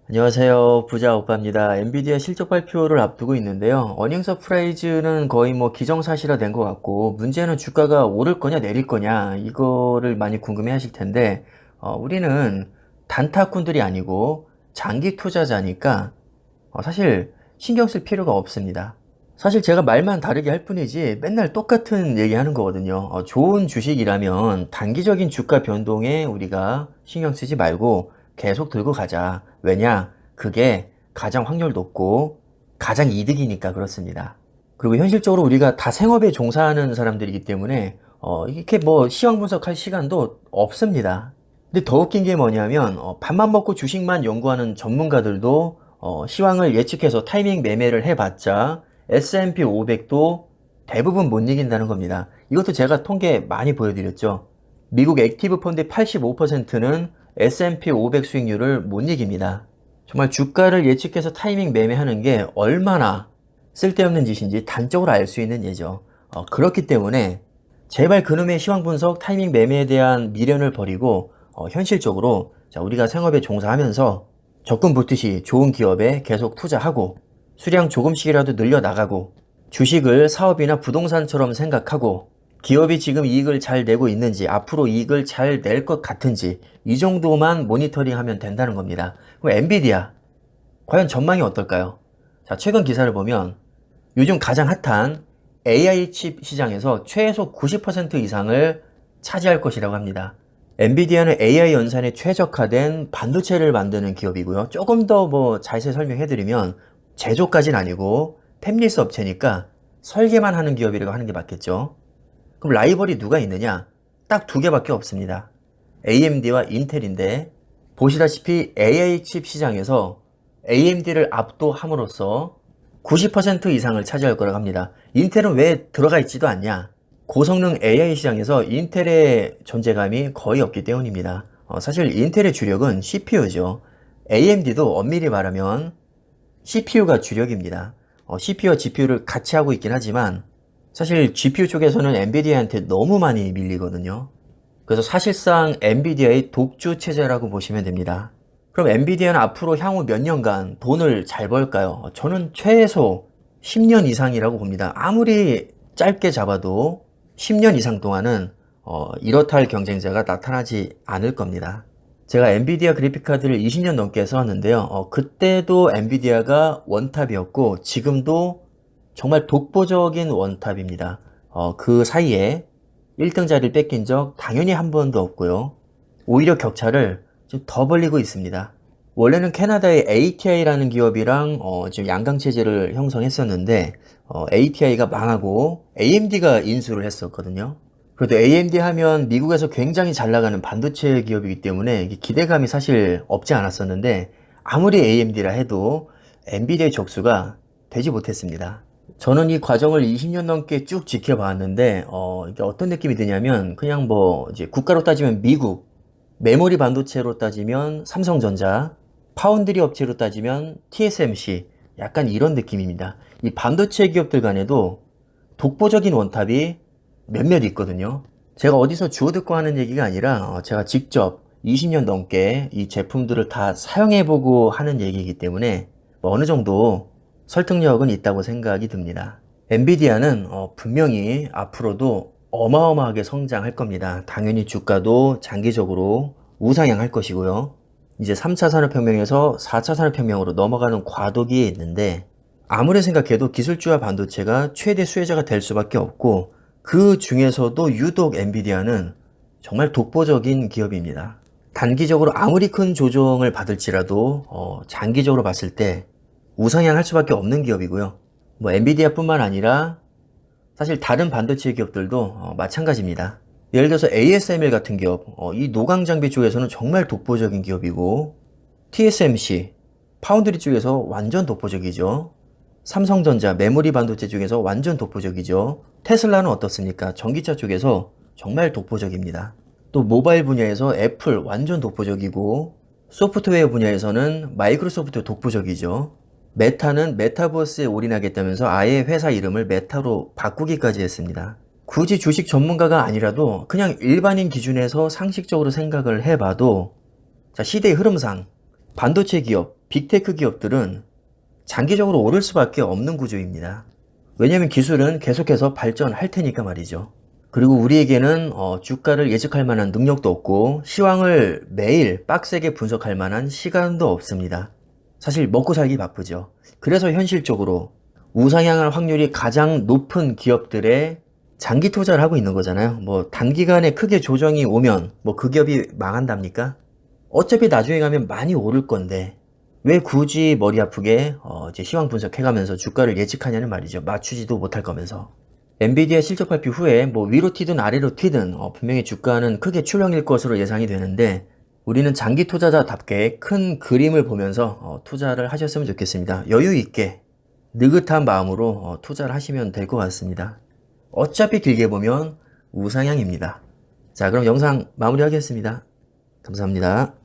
안녕하세요. 부자 오빠입니다. 엔비디아 실적 발표를 앞두고 있는데요. 어닝 서프라이즈는 거의 뭐 기정사실화된 것 같고, 문제는 주가가 오를 거냐 내릴 거냐 이거를 많이 궁금해 하실 텐데, 우리는 단타꾼들이 아니고 장기 투자자니까 사실 신경 쓸 필요가 없습니다. 사실 제가 말만 다르게 할 뿐이지 맨날 똑같은 얘기 하는 거거든요. 좋은 주식이라면 단기적인 주가 변동에 우리가 신경 쓰지 말고 계속 들고 가자. 왜냐? 그게 가장 확률 높고 가장 이득이니까 그렇습니다. 그리고 현실적으로 우리가 다 생업에 종사하는 사람들이기 때문에 이렇게 뭐 시황 분석할 시간도 없습니다. 근데 더 웃긴 게 뭐냐면 밥만 먹고 주식만 연구하는 전문가들도 시황을 예측해서 타이밍 매매를 해봤자 S&P 500도 대부분 못 이긴다는 겁니다. 이것도 제가 통계 많이 보여드렸죠. 미국 액티브 펀드의 85%는 S&P 500 수익률을 못 이깁니다. 정말 주가를 예측해서 타이밍 매매하는 게 얼마나 쓸데없는 짓인지 단적으로 알 수 있는 예죠. 그렇기 때문에 제발 그놈의 시황 분석, 타이밍 매매에 대한 미련을 버리고 현실적으로 자, 우리가 생업에 종사하면서 적금 붙듯이 좋은 기업에 계속 투자하고 수량 조금씩이라도 늘려나가고 주식을 사업이나 부동산처럼 생각하고 기업이 지금 이익을 잘 내고 있는지 앞으로 이익을 잘 낼 것 같은지 이 정도만 모니터링하면 된다는 겁니다. 그럼 엔비디아 과연 전망이 어떨까요? 자, 최근 기사를 보면 요즘 가장 핫한 AI 칩 시장에서 최소 90% 이상을 차지할 것이라고 합니다. 엔비디아는 AI 연산에 최적화된 반도체를 만드는 기업이고요. 조금 더 뭐 자세히 설명해드리면 제조까지는 아니고 팹리스 업체니까 설계만 하는 기업이라고 하는 게 맞겠죠. 그럼 라이벌이 누가 있느냐? 딱 두 개밖에 없습니다. AMD와 인텔인데 보시다시피 AI 칩 시장에서 AMD를 압도함으로써 90% 이상을 차지할 거라고 합니다. 인텔은 왜 들어가 있지도 않냐? 고성능 AI 시장에서 인텔의 존재감이 거의 없기 때문입니다. 사실 인텔의 주력은 CPU죠. AMD도 엄밀히 말하면 CPU가 주력입니다. CPU와 GPU를 같이 하고 있긴 하지만 사실 GPU 쪽에서는 엔비디아한테 너무 많이 밀리거든요. 그래서 사실상 엔비디아의 독주 체제라고 보시면 됩니다. 그럼 엔비디아는 앞으로 향후 몇 년간 돈을 잘 벌까요? 저는 최소 10년 이상이라고 봅니다. 아무리 짧게 잡아도 10년 이상 동안은 이렇다 할 경쟁자가 나타나지 않을 겁니다. 제가 엔비디아 그래픽카드를 20년 넘게 써왔는데요. 그때도 엔비디아가 원탑이었고 지금도 정말 독보적인 원탑입니다. 그 사이에 1등 자리를 뺏긴 적 당연히 한 번도 없고요. 오히려 격차를 지금 더 벌리고 있습니다. 원래는 캐나다의 ATI라는 기업이랑 지금 양강체제를 형성했었는데 ATI가 망하고 AMD가 인수를 했었거든요. 그래도 AMD 하면 미국에서 굉장히 잘 나가는 반도체 기업이기 때문에 기대감이 사실 없지 않았었는데 아무리 AMD라 해도 엔비디아의 적수가 되지 못했습니다. 저는 이 과정을 20년 넘게 쭉 지켜봤는데 이게 어떤 느낌이 드냐면 그냥 뭐 이제 국가로 따지면 미국, 메모리 반도체로 따지면 삼성전자, 파운드리 업체로 따지면 TSMC 약간 이런 느낌입니다. 이 반도체 기업들 간에도 독보적인 원탑이 몇몇 있거든요. 제가 어디서 주워 듣고 하는 얘기가 아니라 제가 직접 20년 넘게 이 제품들을 다 사용해보고 하는 얘기이기 때문에 뭐 어느 정도 설득력은 있다고 생각이 듭니다. 엔비디아는 분명히 앞으로도 어마어마하게 성장할 겁니다. 당연히 주가도 장기적으로 우상향할 것이고요. 이제 3차 산업혁명에서 4차 산업혁명으로 넘어가는 과도기에 있는데 아무리 생각해도 기술주와 반도체가 최대 수혜자가 될 수밖에 없고 그 중에서도 유독 엔비디아는 정말 독보적인 기업입니다. 단기적으로 아무리 큰 조정을 받을지라도 장기적으로 봤을 때 우상향할 수밖에 없는 기업이고요. 뭐 엔비디아뿐만 아니라 사실 다른 반도체 기업들도 마찬가지입니다. 예를 들어서 ASML 같은 기업, 이 노광 장비 쪽에서는 정말 독보적인 기업이고 TSMC, 파운드리 쪽에서 완전 독보적이죠. 삼성전자, 메모리 반도체 쪽에서 완전 독보적이죠. 테슬라는 어떻습니까? 전기차 쪽에서 정말 독보적입니다. 또 모바일 분야에서 애플 완전 독보적이고 소프트웨어 분야에서는 마이크로소프트 독보적이죠. 메타는 메타버스에 올인하겠다면서 아예 회사 이름을 메타로 바꾸기까지 했습니다. 굳이 주식 전문가가 아니라도 그냥 일반인 기준에서 상식적으로 생각을 해봐도 자, 시대의 흐름상 반도체 기업, 빅테크 기업들은 장기적으로 오를 수밖에 없는 구조입니다. 왜냐면 기술은 계속해서 발전할 테니까 말이죠. 그리고 우리에게는 주가를 예측할 만한 능력도 없고 시황을 매일 빡세게 분석할 만한 시간도 없습니다. 사실 먹고 살기 바쁘죠. 그래서 현실적으로 우상향할 확률이 가장 높은 기업들의 장기 투자를 하고 있는 거잖아요. 뭐 단기간에 크게 조정이 오면 뭐 그 기업이 망한답니까? 어차피 나중에 가면 많이 오를 건데 왜 굳이 머리 아프게 이제 시황 분석해가면서 주가를 예측하냐는 말이죠. 맞추지도 못할 거면서. 엔비디아 실적 발표 후에 뭐 위로 튀든 아래로 튀든 분명히 주가는 크게 출렁일 것으로 예상이 되는데 우리는 장기 투자자답게 큰 그림을 보면서 투자를 하셨으면 좋겠습니다. 여유 있게 느긋한 마음으로 투자를 하시면 될 것 같습니다. 어차피 길게 보면 우상향입니다. 자, 그럼 영상 마무리하겠습니다. 감사합니다.